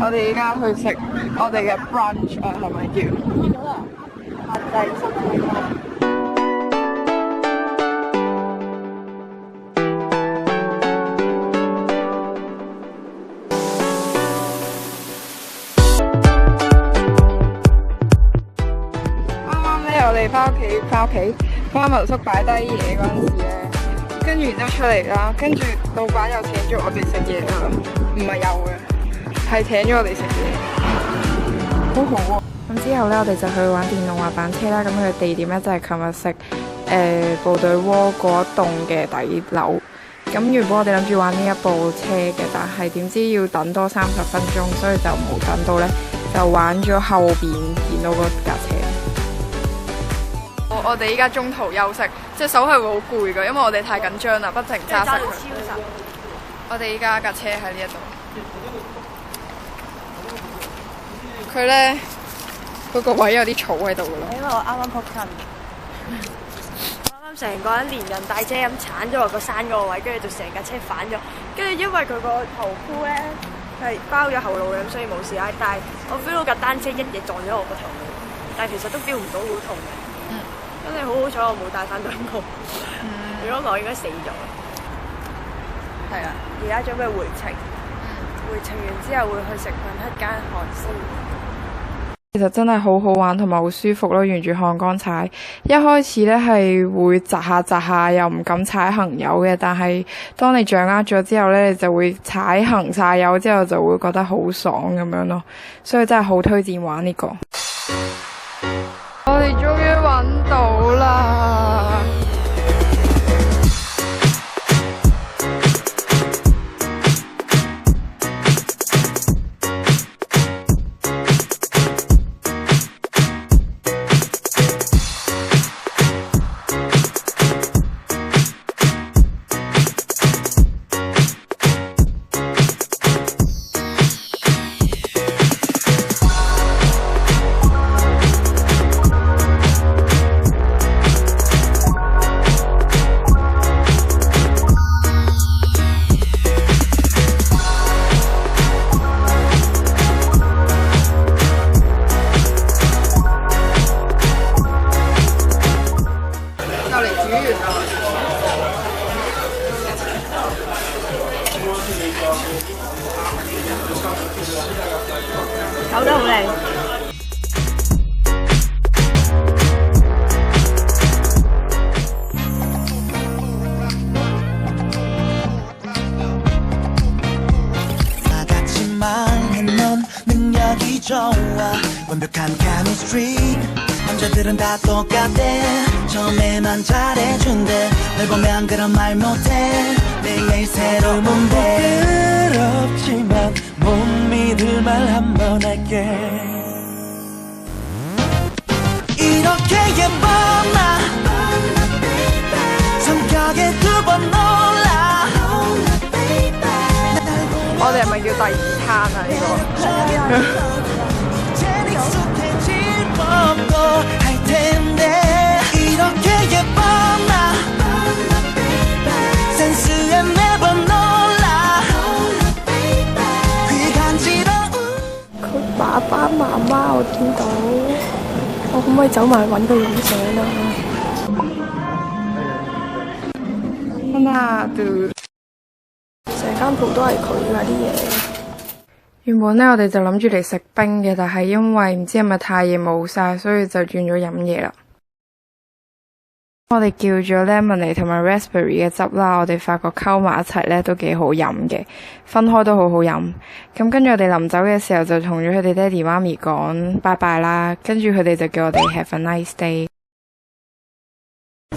我哋依家去食我哋嘅 brunch 啊，係咪叫？我哋翻民宿擺低嘢嗰陣時咧，跟住然之後出嚟啦，跟住老闆又請咗我哋食嘢啦，唔係有嘅，係請咗我哋食嘢，好好啊！咁之後咧，我哋就去玩電動滑板車啦。咁佢嘅地點咧就係琴日食部隊鍋嗰一棟嘅底樓。咁原本我哋諗住玩呢一部車嘅，但係點知要等多30分鐘，所以就冇等到咧，就玩咗後邊見到嗰架車。我哋依家中途休息，隻手係會好攰㗎，因為我哋太緊張啦，不停揸實佢。我哋依家架車喺呢一度，佢咧嗰個位有啲草喺度㗎咯。因為我啱啱撲親，啱啱成個人連人帶車咁鏟咗落個山嗰個位，跟住就成架車反咗。跟住因為佢個頭箍咧係包咗後腦咁，所以冇事啦。但係我 feel 到架單車一嘢撞咗我個頭腦，但係其實都 feel 唔到好痛嘅。真係好好彩，我冇帶翻對帽。如果我應該死咗。係啊，而家準備回程。回程完之後會去食粉黑間韓燒。其實真係好好玩同埋好舒服咯，沿住漢江踩。一開始咧係會窒下，又唔敢踩行油嘅，但係當你掌握咗之後咧，你就會踩行晒油之後就會覺得好爽咁樣咯。所以真係好推薦玩呢個。我哋終於揾到啦！搞得好靚。남자들은 다 똑같대 처음에만 잘해준대 널 보면 그런 말 못해 매일매일 새로운데 부끄럽지만 못 믿을 말 한 번 할게 이렇게 예뻐 나 성격에 두 번 놀라 我哋係咪叫第二攤啊？呢個？ 할 텐데 이렇게 예뻐 나 센스에 매번 놀라 귀 간지러운 佢爸爸媽媽我見到，我可唔可以走埋揾佢影相啊？成間鋪都係佢㗎啲嘢。 原本咧我哋就諗住嚟食冰嘅，但係因為唔知係咪太夜冇晒，所以就轉咗飲嘢啦。我哋叫咗 lemonade 同埋 raspberry 嘅汁啦，我哋發覺溝埋一齊咧都幾好飲嘅，分開都好好飲。咁跟住我哋臨走嘅時候就同咗佢哋爹哋媽咪講拜拜啦，跟住佢哋就叫我哋 have a nice day。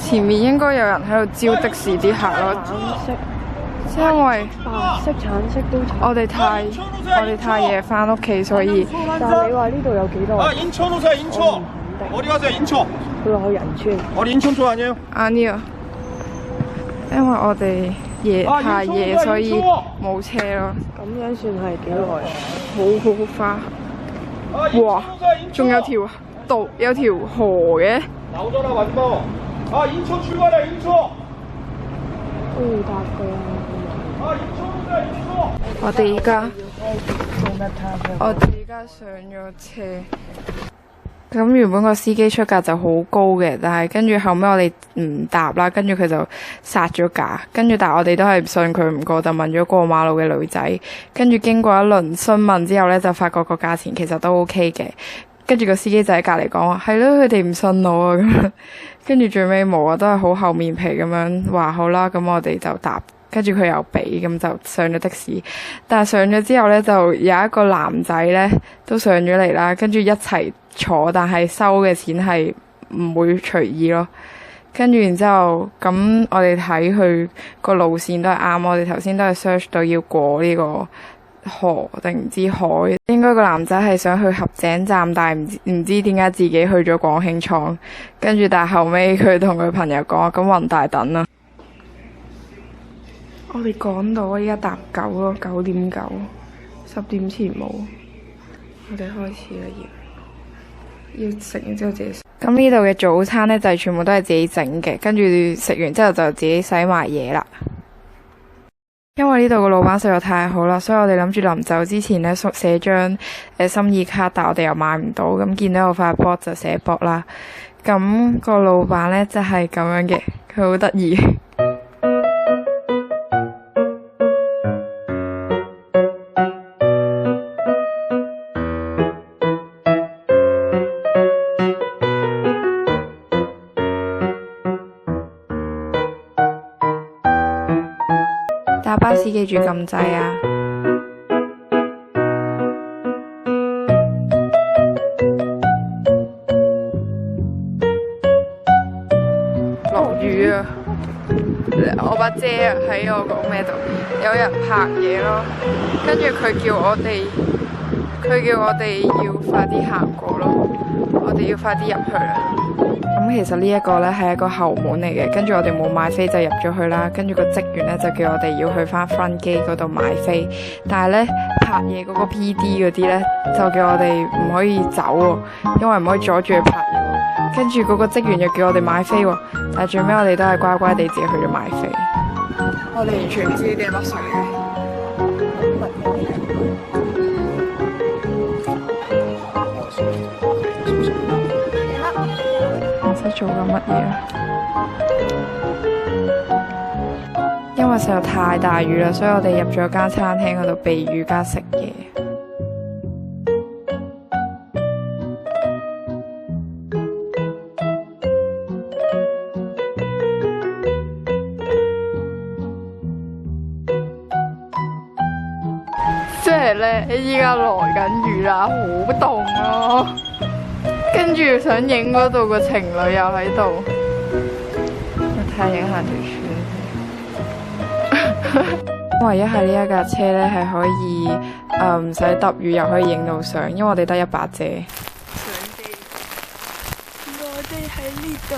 前面應該有人喺度招的士啲客咯。 因為白色、橙色都我哋太夜翻屋企，所以。但係你話呢度有幾多？ 인천오세요 인천. 어디 가세요 인천? 佢話去仁川。 어디 인천 쪽 아니에요? 아니요. 因為我哋太夜，所以冇車咯。咁樣算係幾耐啊？好花。哇！仲有條道，有條河嘅。 나오잖아 마지막. 아 인천 출발해 인천. 都要搭㗎。 아 인천 오세요 인천. 我哋而家我哋而家上咗車。咁原本個司機出價就好高嘅，但係跟住後尾我哋唔答啦，跟住佢就殺咗價，跟住但係我哋都係唔信佢唔過，就問咗過馬路嘅女仔，跟住經過一輪詢問之後呢，就發覺個價錢其實都 OK 嘅，跟住個司機就喺隔離講話係咯，佢哋唔信我啊咁，跟住最尾冇啊，都係好厚面皮咁樣話好啦，咁我哋就答。跟住佢又俾，咁就上咗的士。但係上咗之後呢，就有一個男仔呢都上咗嚟啦，跟住一齊坐，但係收嘅錢係唔會隨意咯。跟住然之後，咁我哋睇佢個路線都係啱，我哋頭先都係 search 到要過呢個河定唔知海，應該個男仔係想去合井站，但係唔知點解自己去咗廣興倉。跟住但係後尾佢同佢朋友講，咁雲大等啦。我哋趕到啊！依家搭9咯，9:09，10點前冇。我哋開始啦，要食完之後自己食。咁呢度嘅早餐呢，就係全部都係自己整嘅，跟住食完之後就自己洗埋嘢啦。因為呢度個老闆實在太好啦，所以我哋諗住臨走之前呢，寫張心意卡，但我哋又買唔到，咁見到有塊 board 就寫 board 啦。咁個老闆呢，就係咁樣嘅，佢好得意。搭巴士記住撳掣啊！落雨啊！我把遮啊喺我個咩度？有人拍嘢咯，跟住佢叫我哋要快啲行過咯，我哋要快啲入去啦。咁其實呢一個呢係一個後門嚟嘅，跟住我哋冇買飛就入咗去啦。跟住個職員呢就叫我哋要去翻 front gate 嗰度買飛，但係呢，拍嘢嗰個 PD 嗰啲呢，就叫我哋唔可以走喎，因為唔可以阻住佢拍嘢。跟住嗰個職員又叫我哋買飛喎，但係最尾我哋都係乖乖地自己去咗買飛。我哋完全唔知呢啲係乜水嘅。做緊乜嘢啊？因為實在太大雨啦，所以我哋入咗間餐廳嗰度避雨加食嘢。即係咧，依家來緊雨啦，好凍咯。跟住想影嗰度個情侶又喺度，我睇影下條村。唯一係呢一架車咧係可以唔使揼雨又可以影到相，因為我哋得一把遮。相機，我哋喺呢度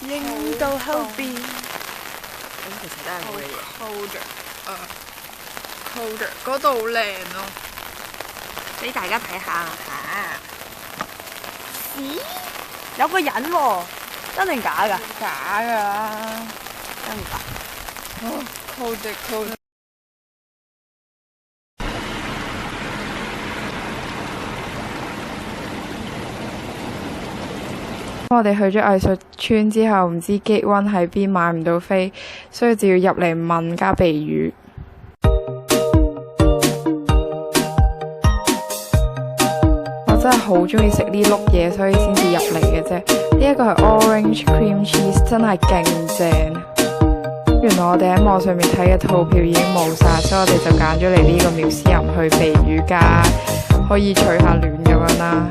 影到後邊。咁其實都係冇嘢。Colder，嗰度好靚咯，俾大家睇下嚇。咦？有個人喎，真定假㗎？假㗎啦，真唔假。Colder。我哋去咗藝術村之後，唔知 Gate 1喺邊，買唔到飛，所以就要入嚟問加避雨。真係好中意食呢碌嘢，所以先至入嚟嘅啫。呢一個係 Orange Cream Cheese， 真係勁正。原來我哋喺網上面睇嘅套票已經冇晒，所以我哋就揀咗嚟呢個Museum去避雨加可以取下暖咁樣啦。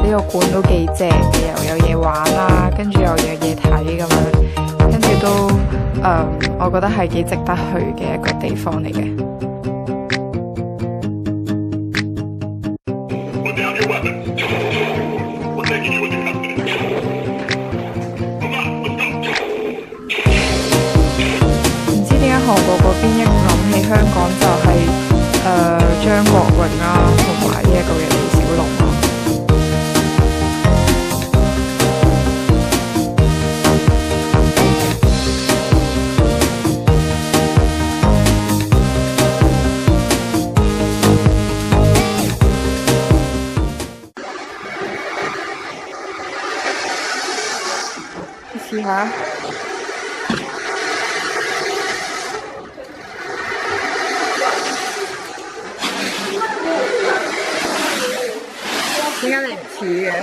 呢個館都幾正嘅，又有嘢玩啦，跟住又有嘢睇咁樣，跟住都我覺得係幾值得去嘅一個地方嚟嘅。唔知點解韓國嗰邊一諗起下。點解你唔似嘅？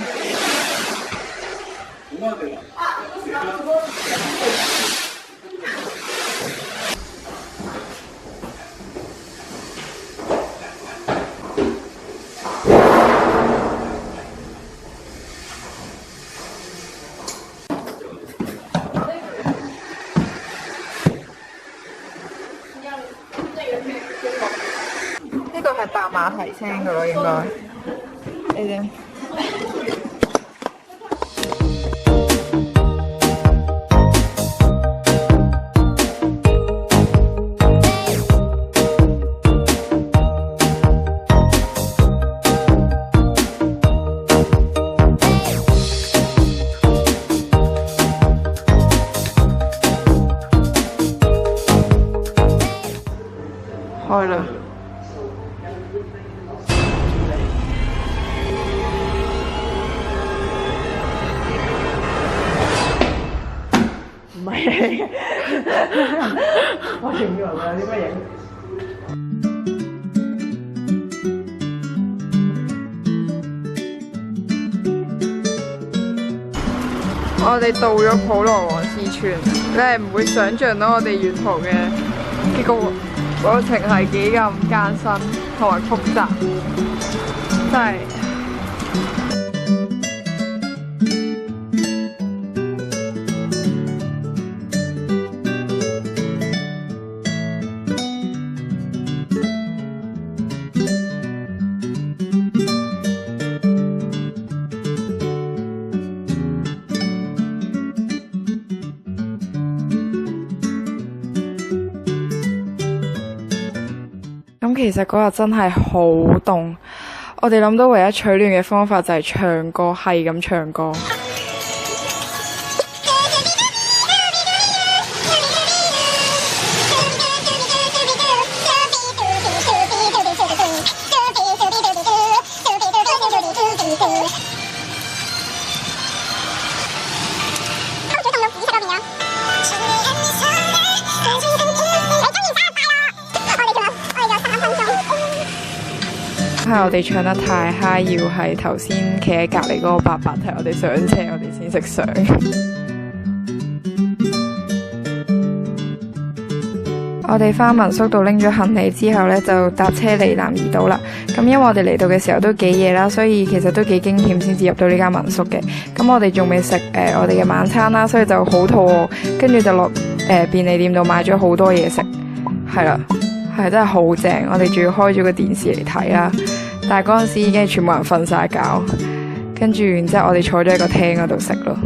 呢個係白馬蹄聲嘅咯，應該。你點？開啦！唔係你，我仲以為佢有啲乜嘢。我哋到咗普羅旺斯村，你係唔會想像到我哋沿途嘅呢個過程係幾咁艱辛同埋複雜，真係。咁其實嗰日真係好凍，我哋諗到唯一取暖嘅方法就係唱歌，係咁唱歌。係我哋唱得太嗨，要係頭先企喺隔離嗰個伯伯睇我哋上車，我哋先識上。我哋返民宿度拎咗行李之後呢，就搭車嚟南怡島啦。咁因為我哋嚟到嘅時候都幾夜啦，所以其實都幾驚險先至入到呢間民宿嘅。咁我哋仲未食我哋嘅晚餐啦，所以就好肚餓，跟住就落便利店度買咗好多嘢食。係啦，係真係好正。我哋仲要開咗個電視嚟睇啦。但係嗰陣時已經係全部人瞓晒覺，跟住然之後我哋坐咗喺個廳嗰度食咯。